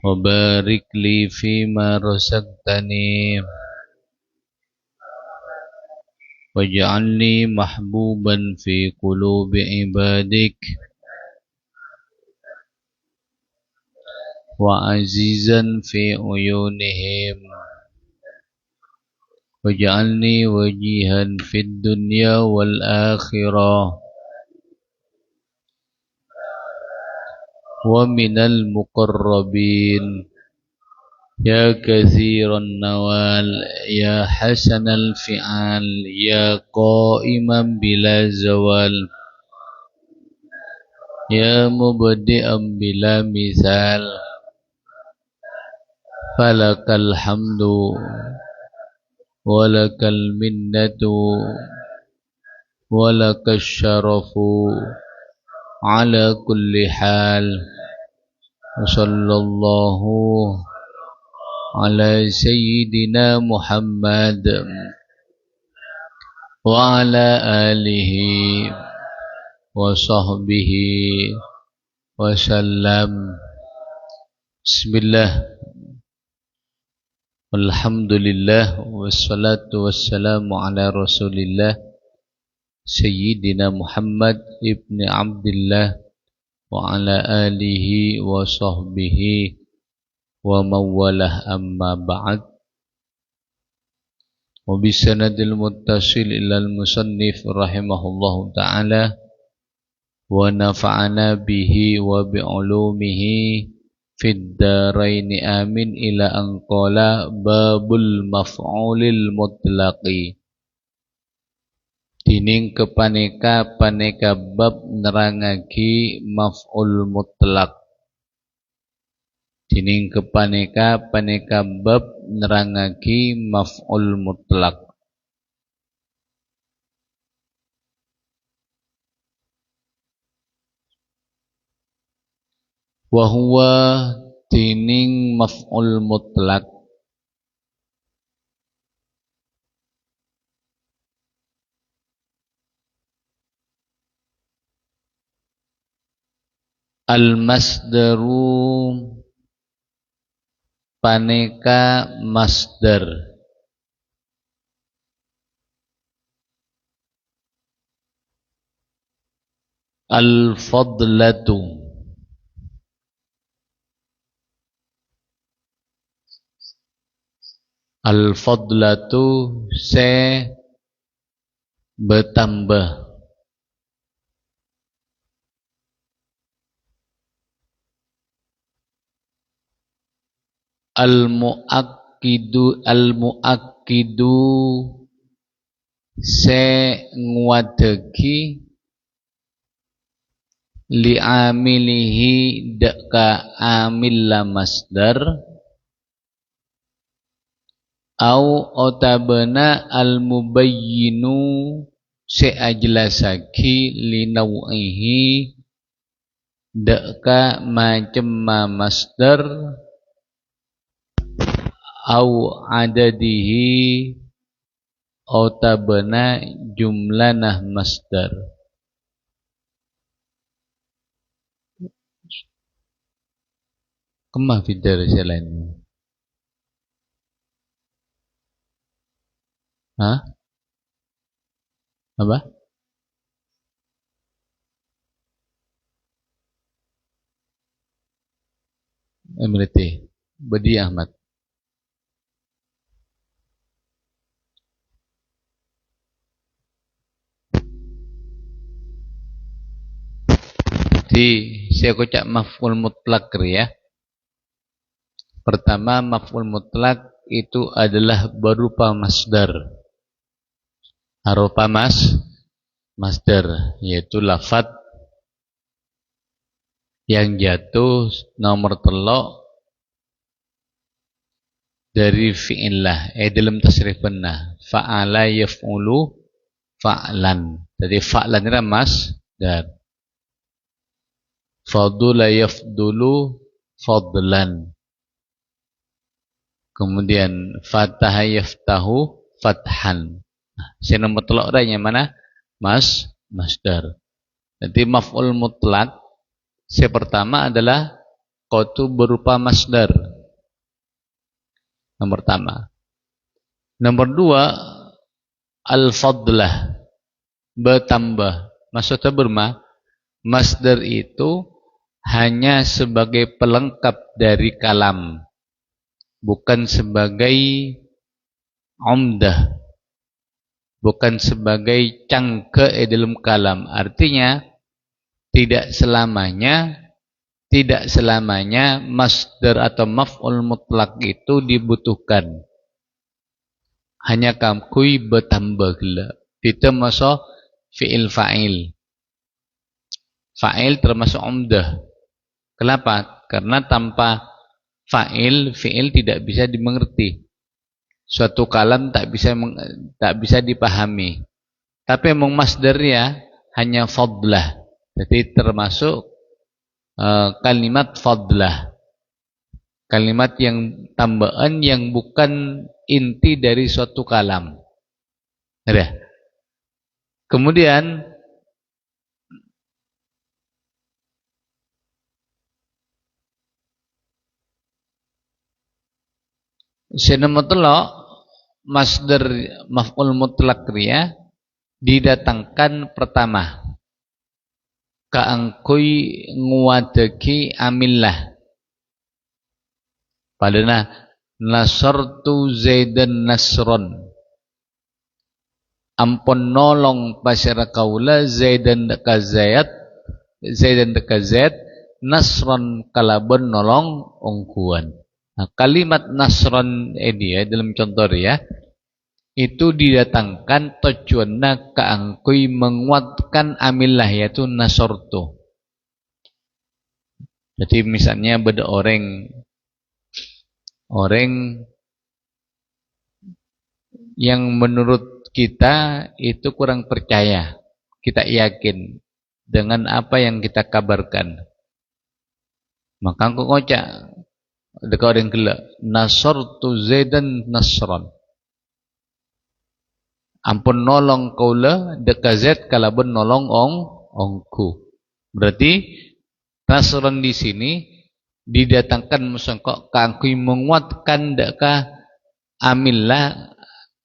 وبارك لي فيما رزقتني واجعلني محبوبا في قلوب عبادك وعزيزا في عيونهم واجعلني وجيها في الدنيا والآخرة ومن المقربين يا كثير النوال يا حسن الفعال يا قائما بلا زوال يا مبدئا بلا مثال فلك الحمد ولك المنة ولك الشرف على كل حال وصلى الله على سيدنا محمد وعلى آله وصحبه وسلم. Bismillah, alhamdulillah, wassalatu wassalamu ala rasulillah Sayyidina Muhammad ibni Abdillah wa ala alihi wa sahbihi wa mawalah, amma ba'd. Wa bisanadil muttasil ilal musannif rahimahullahu ta'ala wa nafa'ana bihi wa bi'ulumihi fid daraini amin ila anqala babul maf'ulil mutlaqi. Dining kepaneka paneka bab nerangagi maf'ul mutlak. Dining kepaneka paneka bab nerangagi maf'ul mutlak. Wahuwa dining maf'ul mutlak al-masdaru paneka masdar al-fadlatu al-fadlatu se bertambah al-mu'akkidu se nguadegi li'amilihi deka amil la masdar au otabena al-mubayyinu se ajlasaki linau'ihi deka macam masdar au adadihi otabena jumlanah masdar. Kemah fidar selain hah? Apa? Berarti Badi Ahmad. Jadi saya kocak maf'ul mutlak ya. Pertama, maf'ul mutlak itu adalah berupa masdar. Harupa masdar, yaitu lafad yang jatuh nomor telok dari fi'illah, dalam tasrif benar. Fa'ala yaf'ulu fa'lan. Jadi fa'lan itu masdar. Fadula yafdulu fadlan. Kemudian fataha yaftahu fathan. Saya nomor telok adanya mana? Masdar. Jadi maf'ul mutlak Yang pertama adalah qatu berupa masdar. Nomor pertama. Nomor dua, al-fadlah, bertambah. Maksudnya masdar itu hanya sebagai pelengkap dari kalam, bukan sebagai umdah, bukan sebagai cangke dalam kalam. Artinya tidak selamanya masdar atau maf'ul mutlak itu dibutuhkan. Hanya kamkui bertambah gila. Itu masuk fi'il fa'il. Fa'il termasuk umdah. Kenapa? Karena tanpa fa'il, fi'il tidak bisa dimengerti. Suatu kalam tak bisa dipahami. Tapi memang masdarnya hanya fadlah. Jadi termasuk kalimat fadlah. Kalimat yang tambahan yang bukan inti dari suatu kalam. Ada. Kemudian sena mutlak, masdar maf'ul mutlak ria didatangkan pertama. Kaangkui nguwadaki amillah. Padahal nasartu Zaidan nasron. Ampun nolong pasyara kaula Zaidan deka Zaid, nasron kalaban nolong ongkuan. Nah, kalimat nasron ini dalam contoh ya, itu didatangkan tujuannya keangkui menguatkan amillah, yaitu nasortu. Jadi misalnya beda orang yang menurut kita itu kurang percaya, kita yakin dengan apa yang kita kabarkan, maka aku ngocak dekat orang gelak, nasortu Zaidan nasron. Ampun nolong kaula dekat Zaid kalaban nolong ongku. Berarti nasron di sini didatangkan musangkok kangkui menguatkan deka amillah,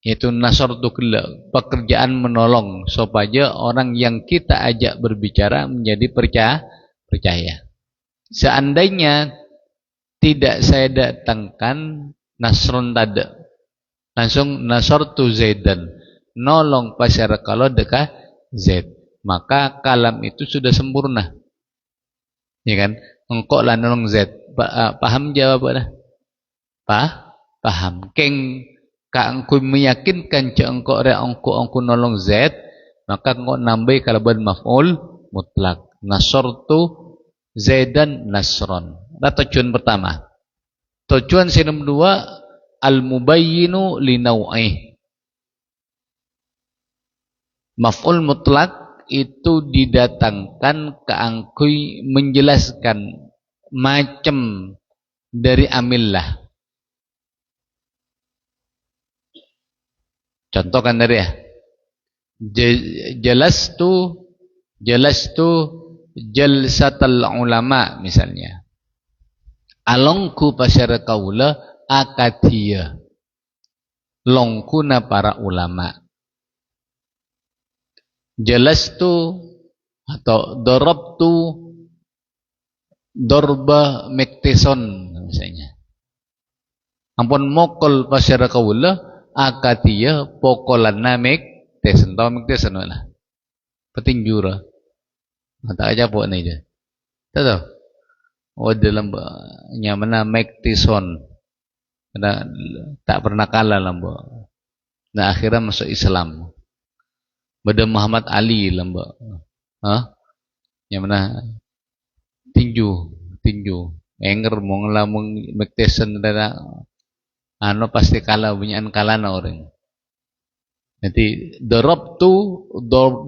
yaitu nasor tu gila, pekerjaan menolong supaya orang yang kita ajak berbicara menjadi percaya. Seandainya tidak saya datangkan nasron tada, langsung nasor tu Zaidan, nolong pasyara kalau deka Zaid, maka kalam itu sudah sempurna, ya kan? Engkau lah nolong Z. Paham jawabannya? Paham. Keng engkau meyakinkan ce engkau engkau nolong Z, maka engkau nambah kalaban maf'ul mutlak. Nasartu Zaidan nasron. Nah, tujuan pertama. Tujuan yang kedua, al-mubayyinu li naw'ih. Maf'ul mutlak itu didatangkan keangkui menjelaskan macam dari amillah. Contoh kan dari ya, jalastu jalsatal ulama misalnya, alongku pasyara kaula akadia, longkuna para ulama. Jalastu atau darabtu dorba mektison misalnya. Ampun mokol pasyara kaula akatia pokolanna mekteson, tau mekteson lah. Petinjura. Mata aja po na ida. Tahu? Oh dalam nyamana mektison. Karena tak pernah kalah lambo. Nah akhirnya masuk Islam. Bada Muhammad Ali lamba. Yang mana tinju. Enger mong lamong mekteson dada pasti kalah bunyaan kalah na orang. Jadi darabtu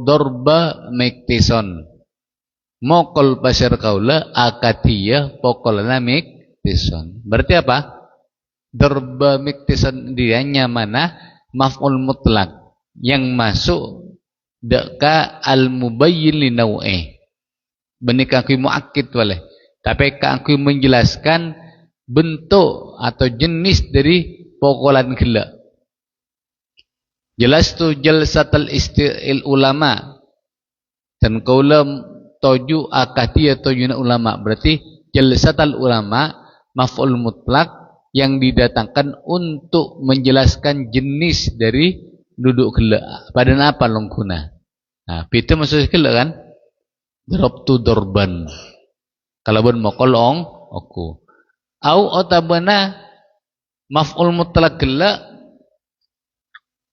dorba mekteson. Mokol pasir kaula akatiyah pokolana mekteson. Berarti apa? Dorba mekteson dianya mana maf'ul mutlak yang masuk deka al-mubayyin li naw'ih, benih kangkui muakkid boleh. Tapi kangkui menjelaskan bentuk atau jenis dari pukulan gila. Jelas tu jalsatul isti'il ulama dan kaula toju akadia tojuna ulama, berarti jalsatul ulama maf'ul mutlak yang didatangkan untuk menjelaskan jenis dari duduk gila. Pada apa longkuna? Nah, itu maksudnya gila kan? Darabtu dorban. Kalau ben mokol aku. Au otabana maf'ul mutlak gila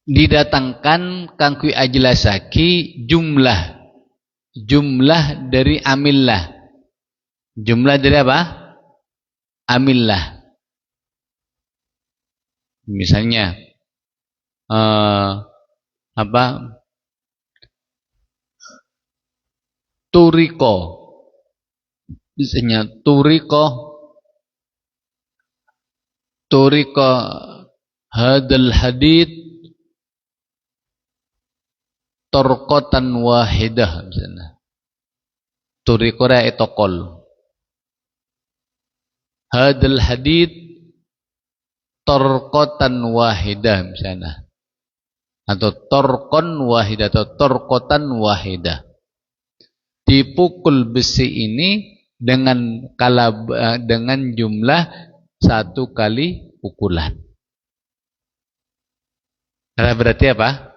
didatangkan kangkui ajlasaki jumlah dari amillah. Jumlah dari apa? Amillah. Misalnya apa? Turiko. Misalnya turiko hadal hadid torkotan wahidah misalnya. Turiko ra etokol. Hadal hadid torkotan wahidah misalnya. Atau torkon wahidah atau torkotan wahidah. Dipukul besi ini dengan jumlah satu kali pukulan. Karena berarti apa?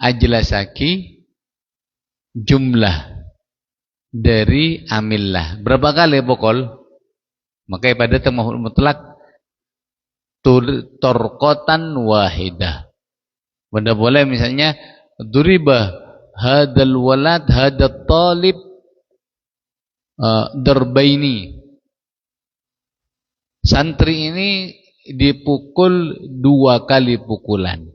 Ajlasaki jumlah dari amillah. Berapa kali pukul? Makanya pada temahul mutlak torkotan wahidah. Benda boleh misalnya duriba hadal walad hadat talib darbaini. Santri ini dipukul 2 kali pukulan.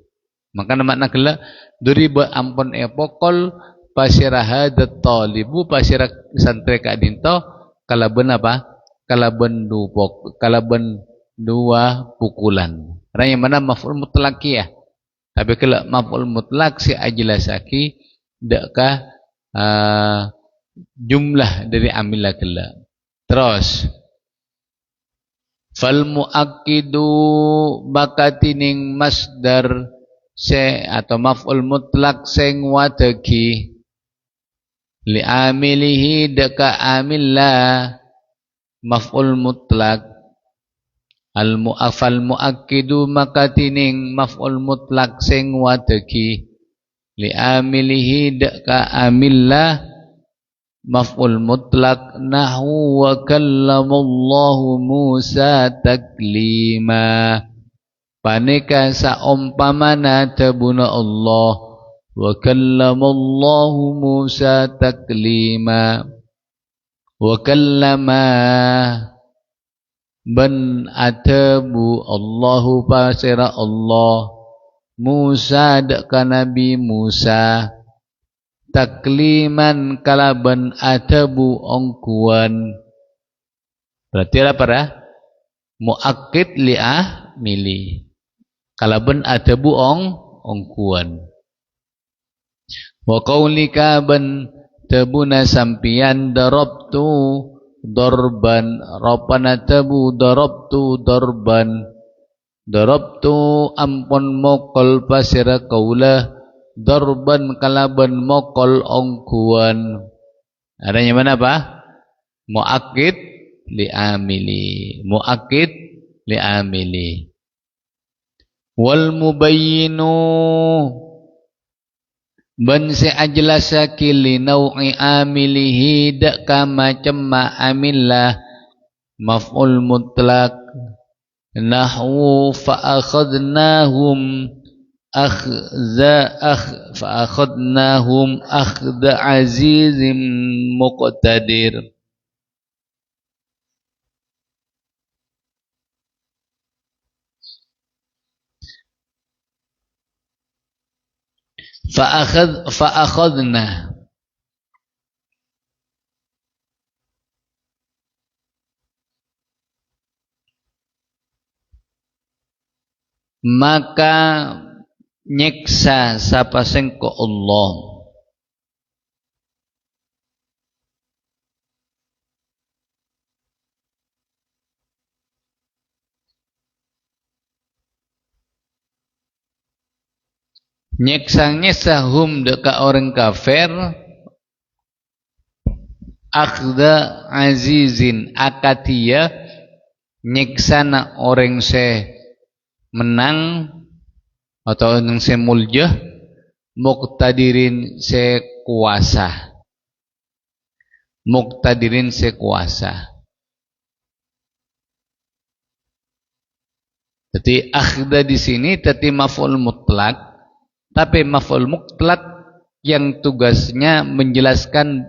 Maka makna gela duriba ampun epokol pasira hadat talibu pasira santri kak dinto kalaben apa? Kalaben 2 pukulan. Karena yang mana maf'ul mutlaqiyah. Tapi kalau maf'ul mutlak si ajlasaki dekkah jumlah dari amilah gela. Terus fal muakkidu bakatining masdar se atau maf'ul mutlak sing wadegi li amilihi deka amillah maf'ul mutlak al mu'afal muakkidu makatining maf'ul mutlak sing wadegi li amilihi deka amillah maf'ul mutlak nahwu wa kallamallahu Musa taklima. Paneka saumpamana tabuna Allah wa kallamallahu Musa taklima. Wa kallama ban atabu Allahu pasira Allah Musa deka Nabi Musa takliman kalaban atabu ongkuan. Berarti apa dah? Muakkid li'ah mili. Kalaban atabu ongkuan. Wa qaulika ban tabuna sampian darabtu darban rapana tabu darabtu darban darabtu ampun mokol pasira kaulah darban kalaban mokol ongkuan. Adanya mana apa? Muakkid li'amili. Muakkid li'amili. Wal mubayyinu ban se ajlasaki li naw'i amilihi dak macam ma'amillah maf'ul mutlak nahwu fa akhadnahum fa'akhadnahum akhda azizim muqtadir. Fa'akhadna maka nyeksa sapa sengko Allah nyeksa hum dekat orang kafir akhda azizin akatia nyeksana orang se menang atau orang se muljah muqtadirin se kuasa muqtadirin se kuasa. Jadi akhda di sini tadi maf'ul mutlak, tapi maf'ul mutlak yang tugasnya menjelaskan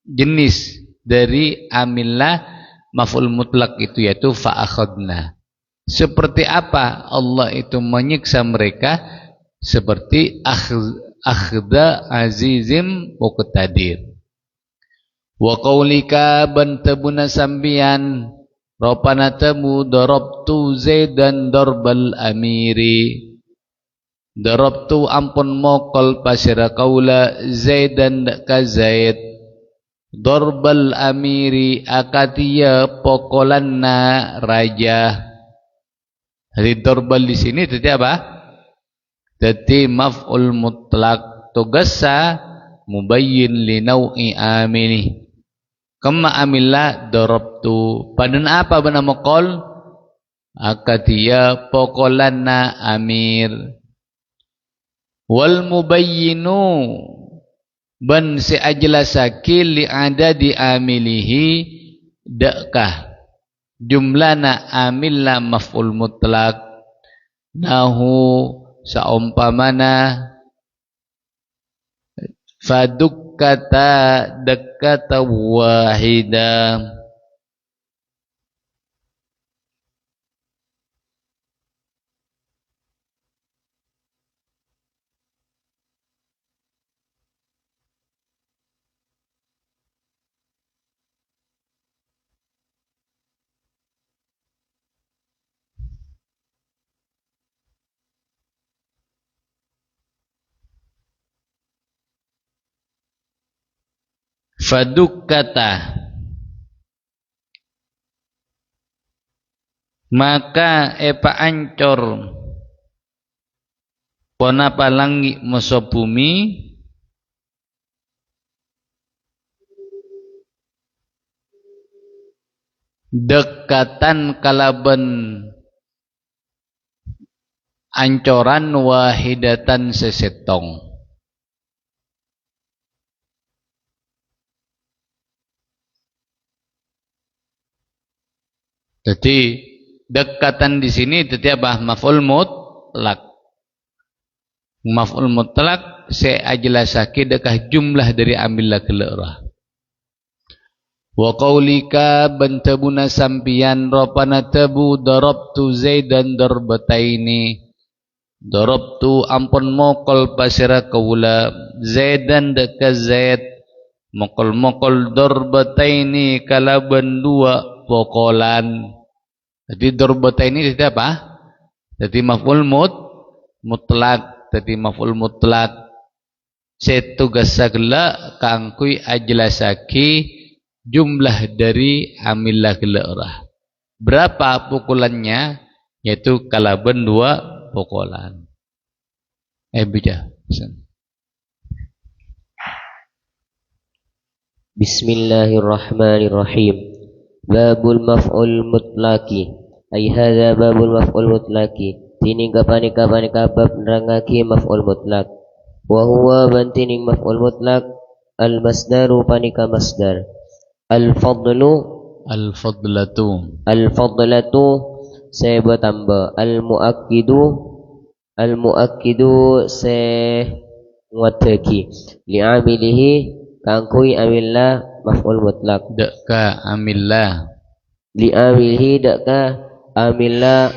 jenis dari amillah maf'ul mutlak itu yaitu fa'akhadna. Seperti apa Allah itu menyiksa mereka? Seperti akhda azizim muqtadir. Wa qaulika bantabuna sambian Rabbana tamu darabtu Zaidan darbal amiri. Darabtu ampun mokol pasira kaula Zaidan ka Zaid. Darbal amiri akatia pokolanna raja. Jadi darbal di sini tadi apa? Tadi maf'ul mutlak tugasa mubayyin li nau'i amili. Kama amillah darabtu. Padan apa bernama qol? Akatia pokolanna amir. Wal mubayyinu ban si ajlasaki li adadi amilihi dakah jumlana amillah maf'ul mutlak nahu saumpamana fadukkata dakkata wahida. Fadukkata maka epa ancor pona palangi moso bumi dekatan kalaban ancoran wahidatan sesetong. Jadi dekatan di sini tetapi maf'ul mutlak. Maf'ul mutlak saya ajlasake dekah jumlah dari amillah kelera. Wa qaulika bantabuna sampian Rabbana tabu darabtu Zaidan darbataini. Darabtu ampun mokol pasira kaula Zaidan deka Zaid mokol darbataini kalaban dua pokolan. Jadi darbata ini tidak apa? Jadi maf'ul mutlak. Jadi maf'ul mutlak. Setugas sagala kangkui ajlasaki jumlah dari amillah gelera. Berapa pukulannya? Yaitu kalaban dua pukulan. Bija. Bismillahirrahmanirrahim. Babul maf'ul mutlaki ay hadza babul maf'ul mutlaki tining kapani kabab nerangake maf'ul mutlak wa huwa bantining maf'ul mutlak al masdaru panika masdar al fadlatu se bertambah al muakkidu se nguatake li amilihi kangkui amillah maf'ul mutlak dakka amillah li amilihi dakka amillah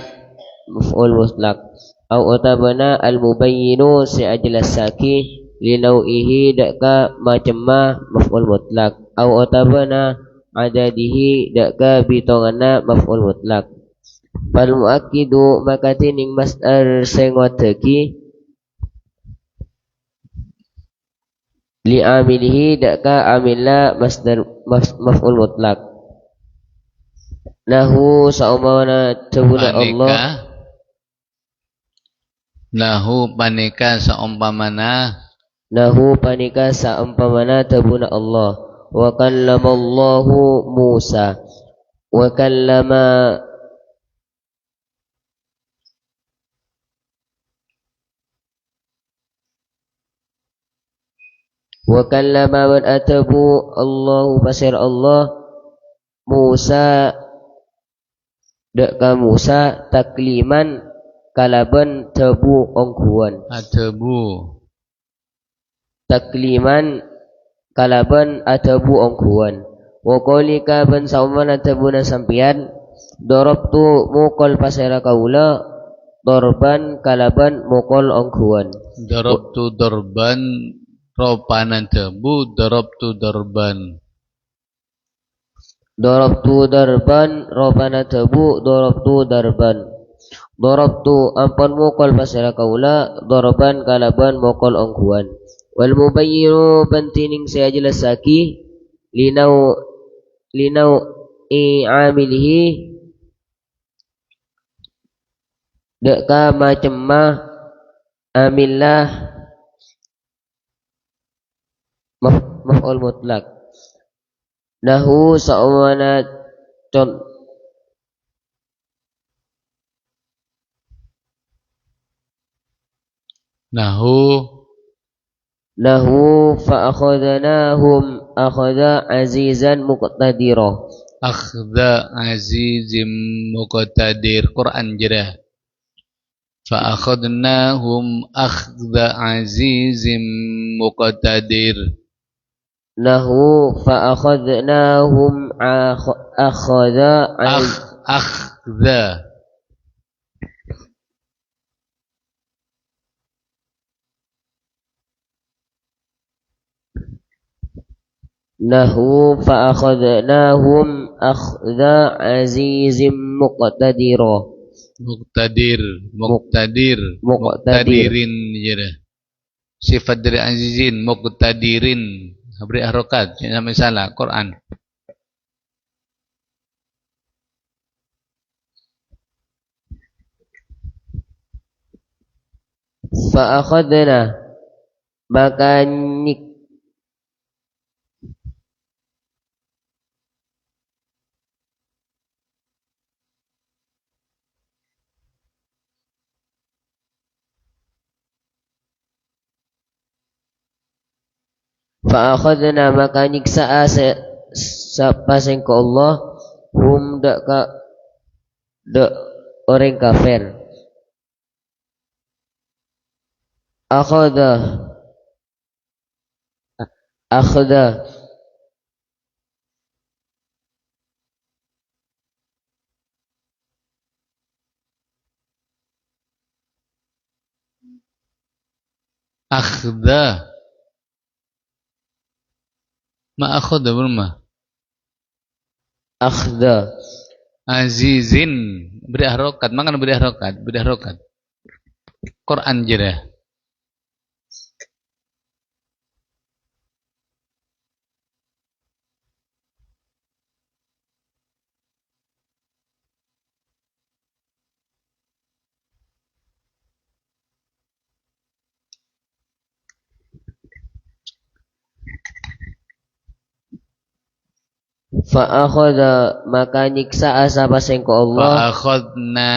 maf'ul mutlak au utabana al mubayyinu si ajlasaki li nau'ihi dakka macam maf'ul mutlak au utabana adadihi dakka bitongana maf'ul mutlak fal muakkidu maka tining masdar sing wadaki li amilihi dakka amillah masdar maf'ul mutlak nahu saumawana tabuna Allah Lahu panika saumpamana Nahu panika saumpamana tabuna Allah. Wa kallamallahu Musa. Wa kallama man atabu Allahu pasir Allah Musa deka Musa takliman kalaban tabu ongkuan. atabu Takliman kalaban atabu ongkuan. Wa qolika ban saumana tabuna sampian darabtu mukol pasira kaula dorban kalaban mukol ongkuan. darabtu darban ropanan tebu darabtu darban Darabtu darban robana tabu darabtu darban. Darabtu ampun mukol pasira kaula darban kalaban mukol ongkuan. Wal mubayyinu bantining saya jelasaki linau i'amilihi deka macam mah amillah maf'ul mutlak. Nahu sa'wana Nahu fa'akhadnahum akhadha azizan muqtadira. akhda azizim muqtadir Quran jerah fa akhadnahum akhda azizim muqtadir Nahu fa'akhadnahum akhadha akhda Nahu fa'akhadnahum akhda azizim muqtadira. muqtadirin jerah sifat dari azizin muqtadirin beri harokat jangan salah Quran Fa'akhadna maka Fa'akhadna maka nyiksa paseng ke Allah hum dak orang kafir. Akhadha akhda ma akhda berma akhda azizin beri harokat makan beri harokat Quran jerah Fa'akhadha maka nyiksa asa paseng ke Allah. Fa'akhadna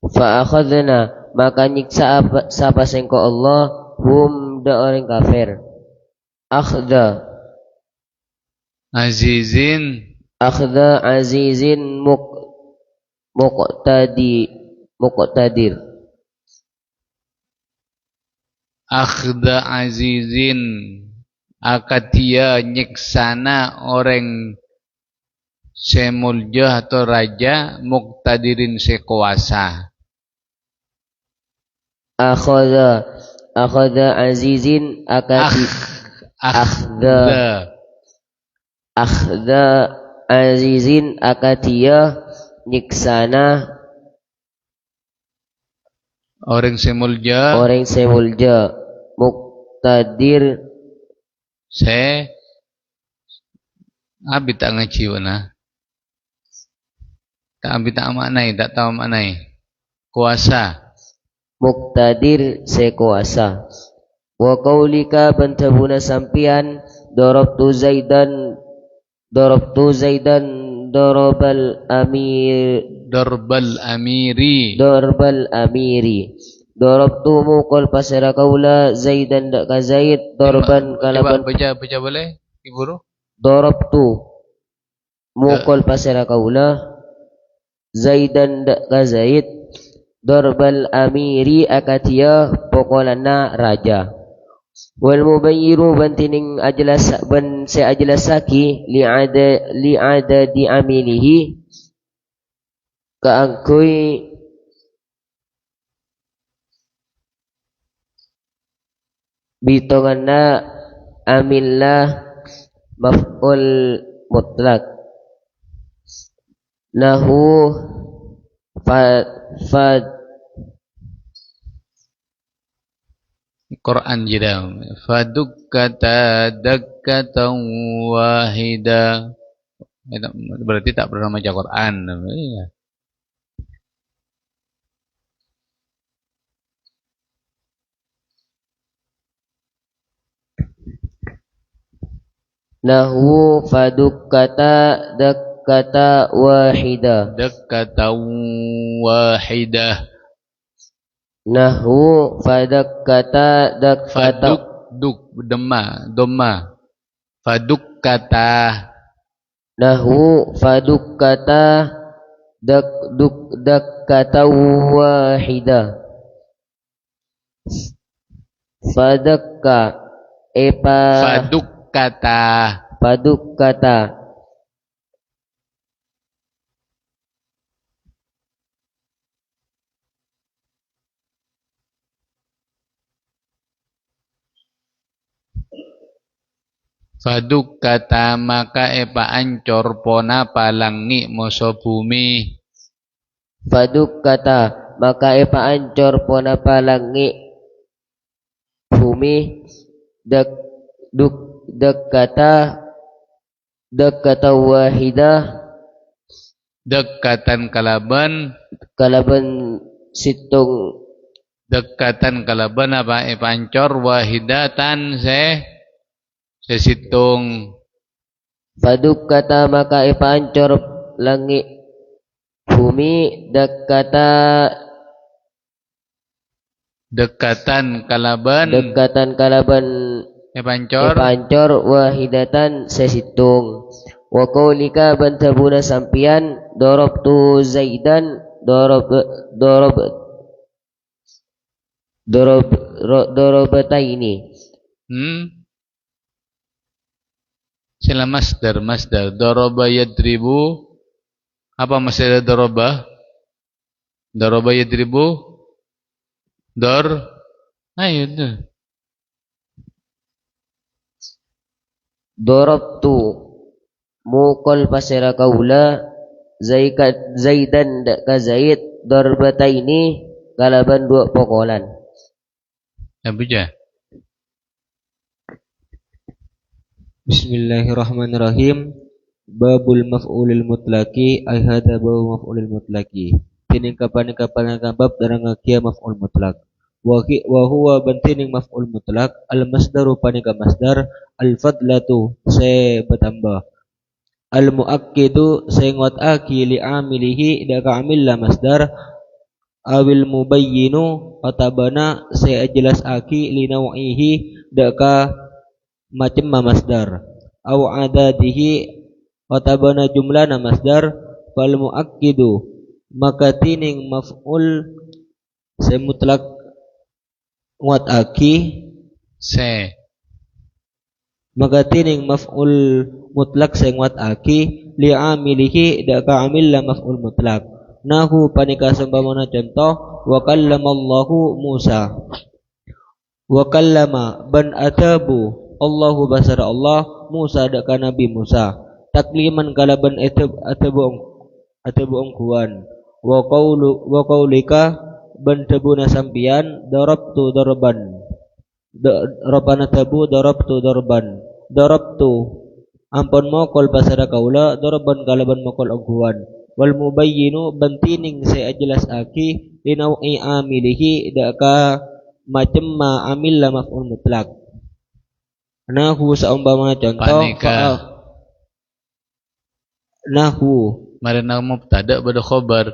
Fa'akhadna maka nyiksa asa paseng ke Allah hum da orang kafir. Akhda azizin muqtadir. Akhda azizin akatia nyiksana orang semulja atau raja muqtadirin sekuasa. Akhda azizin akhda azizin akatia nyiksana orang semulja muqtadir Saya abi tak ngaji mana. Tak abi tak maknai, tak tahu maknai. Kuasa. Muqtadir sekuasa. Wa qaulika bantabuna sampian darabtu Zaidan darabal amiri. darbal amiri. Darabtu mukul pasara kaula Zaidan dak ka Zaid darban kalaban baca boleh Ibu Guru? darabtu mukul pasara kaula Zaidan dak ka Zaid darbal amiri akatia pokolana raja. Wal mubayyiru bantining ajlas ban se ajlasaki li'ada di amilihi kaangkui bitonganna amillah maf'ul mutlak lahu fa Quran jeda. Fadukkata dakkatan wahida. Berarti tak pernah baca Quran. Iya. lahu fadukkata dakkata wahida. Dakkatan wahida. Nahu fadakkata dakkata Duk doma fadukkata. Nahu fadukkata dakkata wahida. Fadakka fadukkata Fadukkata maka ancor pona palangi moso bumi. Fadukkata maka ancor pona palangi bumi dakkata wahida. Dekatan kalaban situng dekatan kalaban apa ancor wahidatan sesitung. Fadukkata maka ancor langit bumi dekatan kalaban pancor wahidatan sesitung. Wa qaulika bantabuna sampian darabtu Zaidan darabataini. Sila masdar daraba yadribu. Apa masdar daraba yadribu ayo tuh. Darabtu mukul pasira kaula Zaidan ka Zaid darbataini kalaban dua pokolan. Abuja. Bismillahirrahmanirrahim. Babul maf'ulil mutlaki ay hada babu maf'ulil mutlaki. Tining kapan bab darang kia maf'ul mutlak. Wa huwa bantining maf'ul mutlak al masdaru panika masdar al fadlatu se bertambah. Al muakkidu se ngotaki li amilihi da ka amil la masdar awil mubayyinu patabana se jelas aki li nau'ihi da ka macam masdar aw adadihi watabana jumlana masdar fal muakkidu maka tining maf'ul se mutlak nguat aki maka tining maf'ul mutlak se nguat aki li amilihi da ka amil la maf'ul mutlak nahu panika sembamana contoh wa kallamallahu Musa wa kallama ban atabu Allahu basara Allah Musa daka Nabi Musa takliman kalaban atabu ongkuan wa qaulika ban tabuna sampian darabtu darban robana tabu darabtu darban darabtu ampun mokol pasara kaula daraban kalaban mokol oghuan wal mubayyinu bantining saya jelas aki linau'i amilihi daka macam ma amil la maf'ul mutlak nahu saumpama contoh Panika. nahu Marina mubtada pada khabar.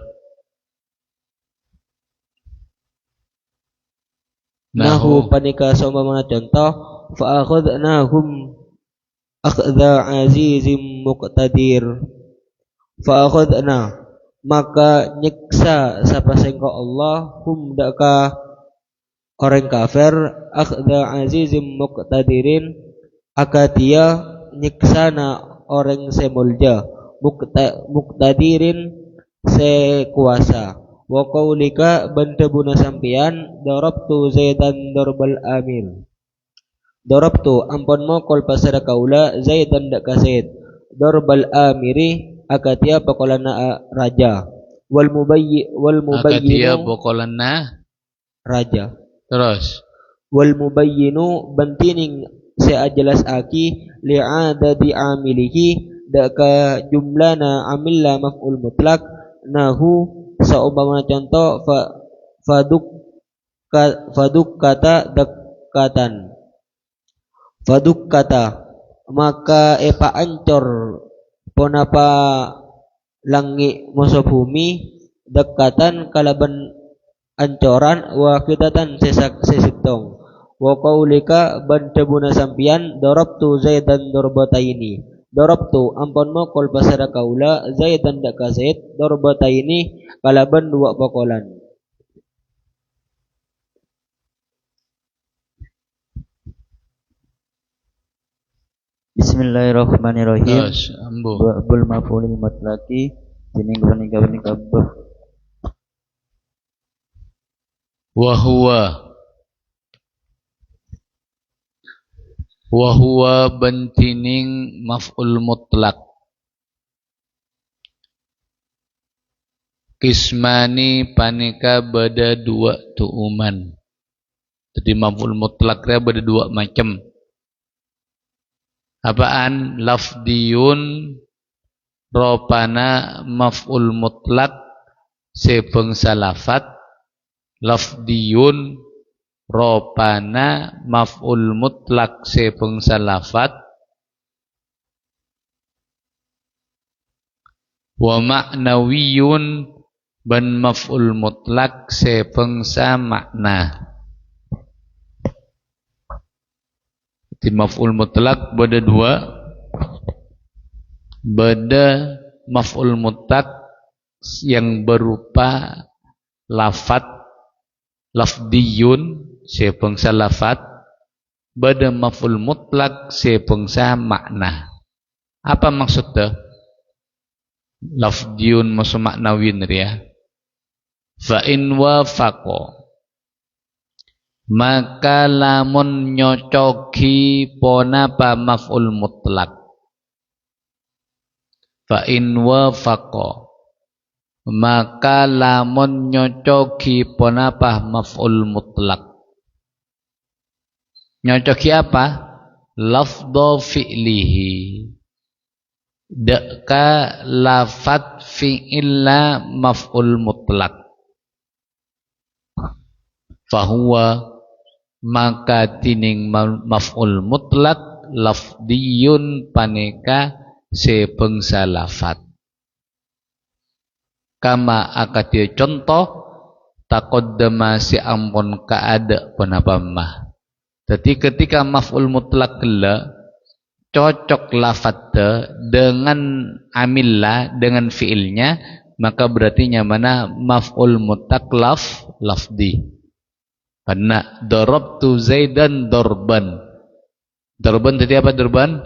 nahu panika saumpama contoh fa akhadnahum akhdha azizim muqtadir fa akhadna maka nyiksa sapa sengko Allah hum daka orang kafir akhdha azizim muqtadirin akatia nyiksana orang semulja muqtadirin sekuasa wa qaulika bantebuna sampian darabtu zaidan darbal amil darabtu ampun mokol pasara kaula zaidan dak kasaid darbal amiri akatia pakolana raja wal Akatia mubayyinu bokolana. raja Terus. wal mubayyinu bantining seajelas aki li'adadi amilihi daka jumlana amilla maf'ul mutlak nahu saumpama contoh faduk kata dekatan faduk kata maka epa ancor ponapa langi musuh bumi dekatan kalaban ancoran wa kitatan sesitong wa qaulika bantebuna sampian darabtu zaidan darbataini darabtu ampun mokol pasara kaula zaidan dak kasaid darbataini kalaban dua pokolan. Bismillahirrahmanirrahim. Terus. Ambo. Babul maf'ulil mutlaqi tining kabeh Wahuwa bantining maf'ul mutlak. Kismani panika beda dua tuuman. Jadi maf'ul mutlaknya beda dua macam. Apaan? Lafdiyun ropana maf'ul mutlak sebangsa lafat. Lafdiyun ropana maf'ul mutlak sebangsa lafat. Wa ma'nawiyun ban maf'ul mutlak sebangsa makna. Di maf'ul mutlak beda dua. Beda maf'ul mutlak yang berupa lafat lafdiyun sebangsa lafat. Beda maf'ul mutlak sebangsa makna. Apa maksudnya? Lafdiyun maksud maknawin ya. Fa in wafaqo maka lamun nyocoki ponapa maf'ul mutlak. Fa in wafaqo maka lamun nyocoki ponapa maf'ul mutlak. Nyocoki apa? Lafdhu fi'lihi. Deka lafat fi'illa maf'ul mutlak. Fahuwa maka tining maf'ul mutlak lafdiyun paneka sebangsa lafat. Kama akatia contoh taqaddama si ampun kaada penapa mah. Jadi ketika maf'ul mutlak gela cocok lafadnya dengan amillah dengan fiilnya, maka berarti mana maf'ul mutlak lafdi. Karena darabtu zaidan darban. Darban tadi apa darban?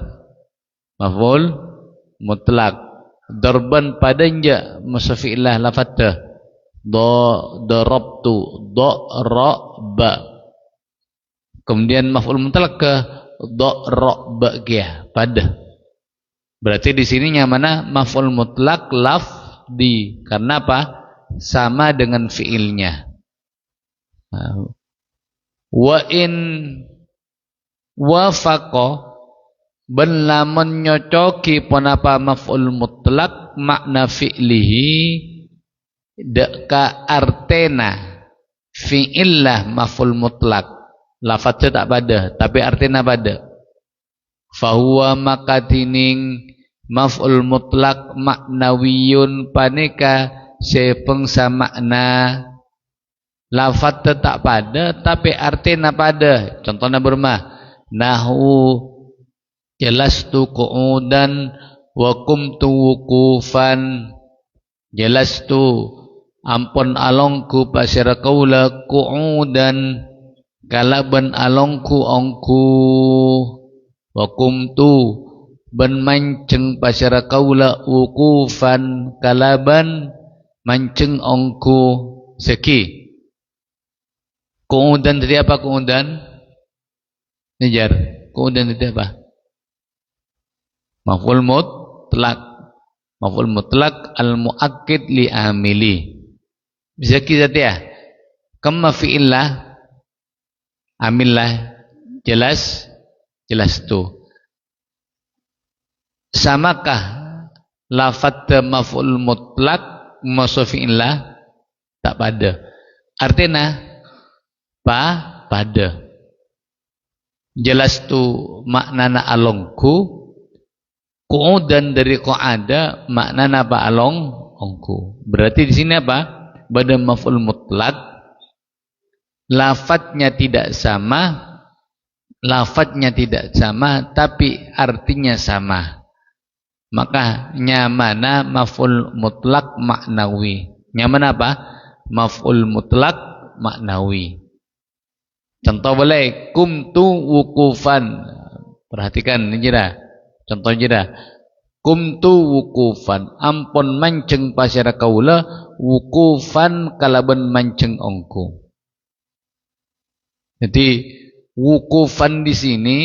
Maf'ul mutlak. Darban padanya musafi'illah lafadnya. Darabtu daraba. Kemudian maf'ul mutlak ke daraba pada. Berarti di sini mana maf'ul mutlak lafdi. Karena apa? Sama dengan fiilnya. Wa in wafaqo ben lamun nyocoki ponapa maf'ul mutlak makna fi'lihi deka artena fi'illah maf'ul mutlak lafadznya tak pada tapi artena pada fahuwa makatining maf'ul mutlak maknawiyun paneka sepengsa makna lafadz tak pada tapi artena pada contohnya bermah nahu jalastu qu'udan wa qumtu wuqufan jalastu ampun alongku pasira kaula qu'udan kalaban alongku ongku wa qumtu ban manceng pasira kaula wuqufan kalaban manceng ongku seki qu'udan tadi apa qu'udan ngejar qu'udan tadi apa maf'ul mutlak maf'ul mutlak al muakkid li amili bisa kita ya kama fi'illah amillah jelas tu samakah lafadz maf'ul mutlak maksud fi'illah tak pada artinya pada jelas tu maknana alongku qu'udan dari qu'ada maknana apa ongku berarti di sini apa pada maf'ul mutlak lafadznya tidak sama tapi artinya sama maka nyamana maf'ul mutlak maknawi nyamana apa maf'ul mutlak maknawi contoh boleh kumtu wukufan perhatikan ini jira contoh jira kumtu wukufan ampun manceng pasira kaula wukufan kalaban manceng ongku jadi wukufan di sini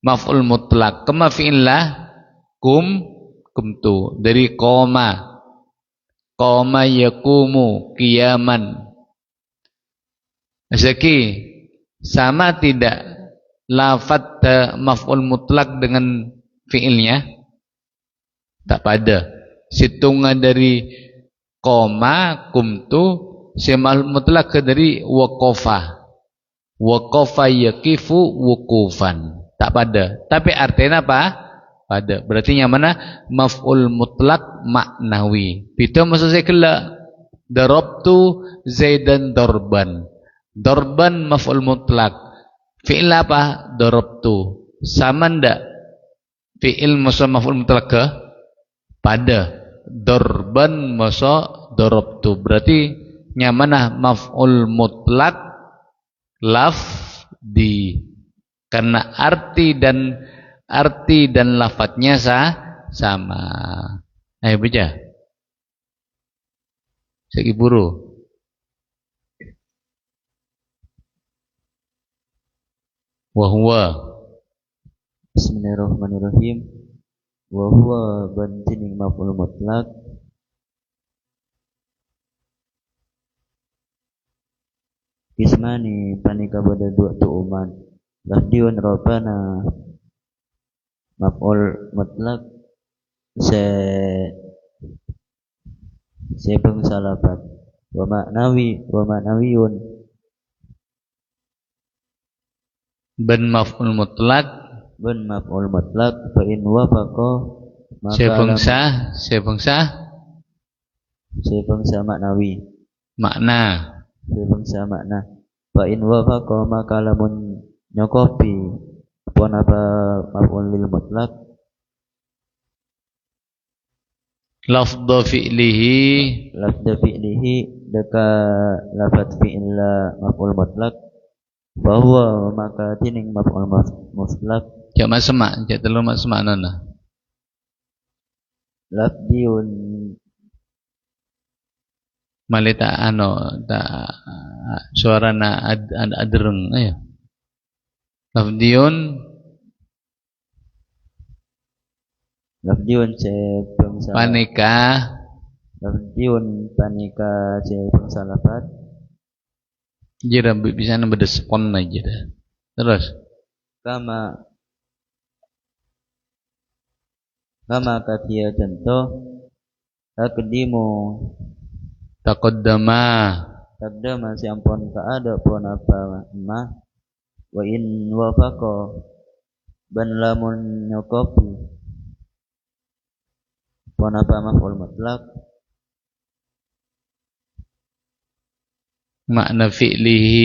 maf'ul mutlak kama fi'illah kumtu dari qoma yakumu qiyaman Zaki sama tidak lafadz maf'ul mutlak dengan fi'ilnya tak pada situngan dari koma kumtu semal mutlak dari waqafa yaqifu wukufan tak pada tapi artinya apa pada berarti yang mana maf'ul mutlak maknawi itu maksud saya kela darabtu zaidan darban maf'ul mutlak fi'il apa darabtu sama ndak fi'il maf'ul mutlak ke pada darban darabtu berarti nyamanah maf'ul mutlak lafdi karena arti dan lafadznya sama ayo baca segi buru wahwa Bismillahirrahmanirrahim wa huwa bantining maf'ul mutlak kismani panika pada dua tu'uman lafdiun robana maf'ul mutlak se bangsa lafaz wa ma'nawiyun ban maf'ul mutlak fa in wafaqa sebangsa maknawi makna fa in wafaqa maka lamun nyokopi apa maf'ul lil mutlak lafdhu fi'lihi deka lafadz fi'il maf'ul mutlak bahwa maka tining maf'ul mutlak jak masma jak telu masma nana lafdiun malita ta suarana adreng ayo lafdiun ce bangsa panika ce bangsa lafaz jira bisa nambah despon aja dah terus kama kama katia contoh takdimu taqaddama takdama si ampun kaada pun apa ma wa in wafaqa ban lamun nyokopi pun apa maf'ul mutlak makna fi'lihi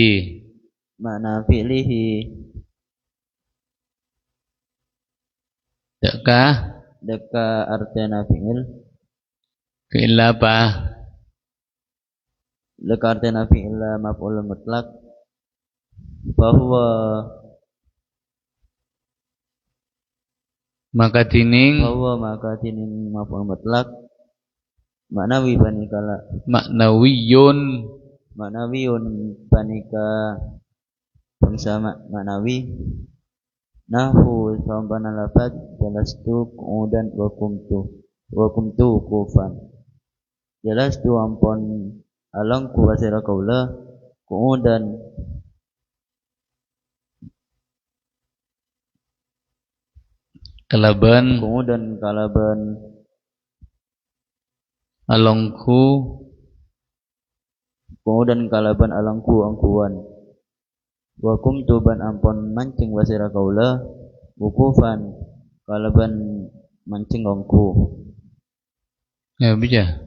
makna fi'lihi deka artena fi'il apa deka artena fi'il maf'ul mutlak bahwa maka tining maf'ul mutlak maknawi panikala maknawiyun panika bangsa maknawi nahu sampana lafaz jalastu qu'udan wa kumtu kufan jalastu ampun alangku wasira kaula qu'udan kalaban alongku qu'udan kalaban alangku angkuan wa kumtu ban ampun mancing wasira kaula wukufan kalaban mancing angku ya bija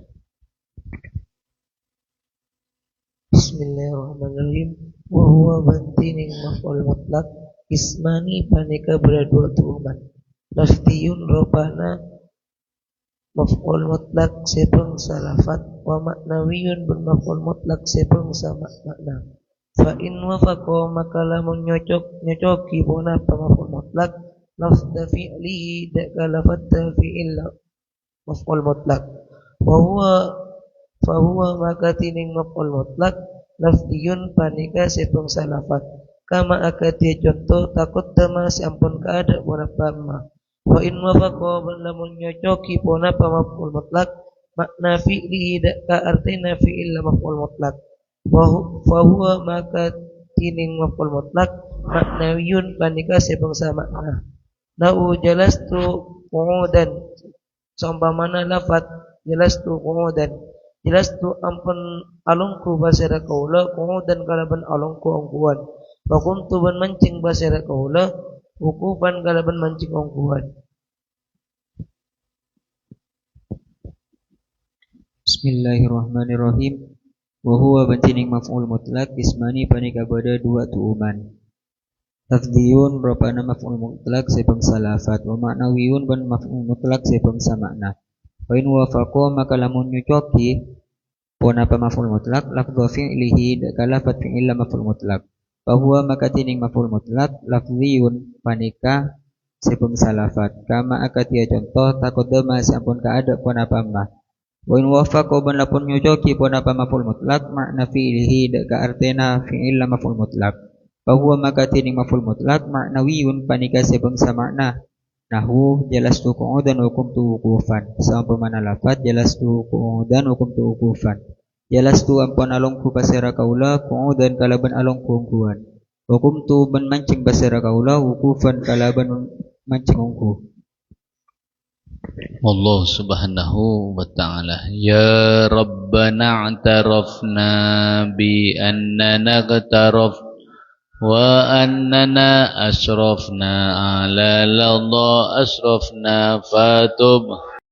Bismillahirrahmanirrahim. Wa huwa bantining maf'ul mutlak ismani panika berdua tuuman lafdiyun rupana maf'ul mutlak sepeng salafat wa maknawiyun bil maf'ul mutlak sepeng sama makna fa in wafaqa maka lamun nyocoki puna maf'ul mutlak lafdha fi'lihi daka lafadha fi'il maf'ul mutlak fa huwa maka tining maf'ul mutlak lafdiyun panika sepeng salafat kama akati contoh takut dama sampun kaada puna pama wa in wafaqa lamun nyocoki puna maf'ul mutlak makna fi'lihi daka artina fi'il maf'ul mutlak fa huwa maka tining maf'ul mutlak maknawiyun panika sebangsa makna nau jalastu qu'udan sampamana lafat jalastu qu'udan jalastu ampun alungku basara kaula qu'udan kalaban alungku angkuan wa kuntu ban mancing basara kaula wukufan kalaban mancing angkuan. Bismillahirrahmanirrahim. Wa huwa bantining maf'ul mutlak ismani panika bada dua tuuman lafdiyun rupana maf'ul mutlak sepeng salafat wa maknawiyun ban maf'ul mutlak sepeng samakna wa in wafaqa maka lamun nyucoki pun apa maf'ul mutlak lafdhu fi'lihi daka lafat fi'il maf'ul mutlak wa huwa maka tining maf'ul mutlak lafdiyun panika sepeng salafat kama akatia contoh taqaddama sampun kaada pun apa mah wa in wafaqa ban lapun nyucoki pun apa maf'ul mutlak makna fi'lihi daka artena fi'il maf'ul mutlak fa huwa maka tining maf'ul mutlak maknawiyun panika sepeng samakna nahu jalastu qu'udan wa kumtu wukufan sampamana lafaz jalastu qu'udan wa kumtu wukufan jalastu ampun alongku basara kaula qu'udan kalaban alongku ungkuan wa kumtu ban mancing basara kaula wukufan kalaban mancing ungku. Allah subhanahu wa ta'ala ya Rabbana a'tarafna bi annana qtaraf wa annana asrafna ala ladha asrafna fatub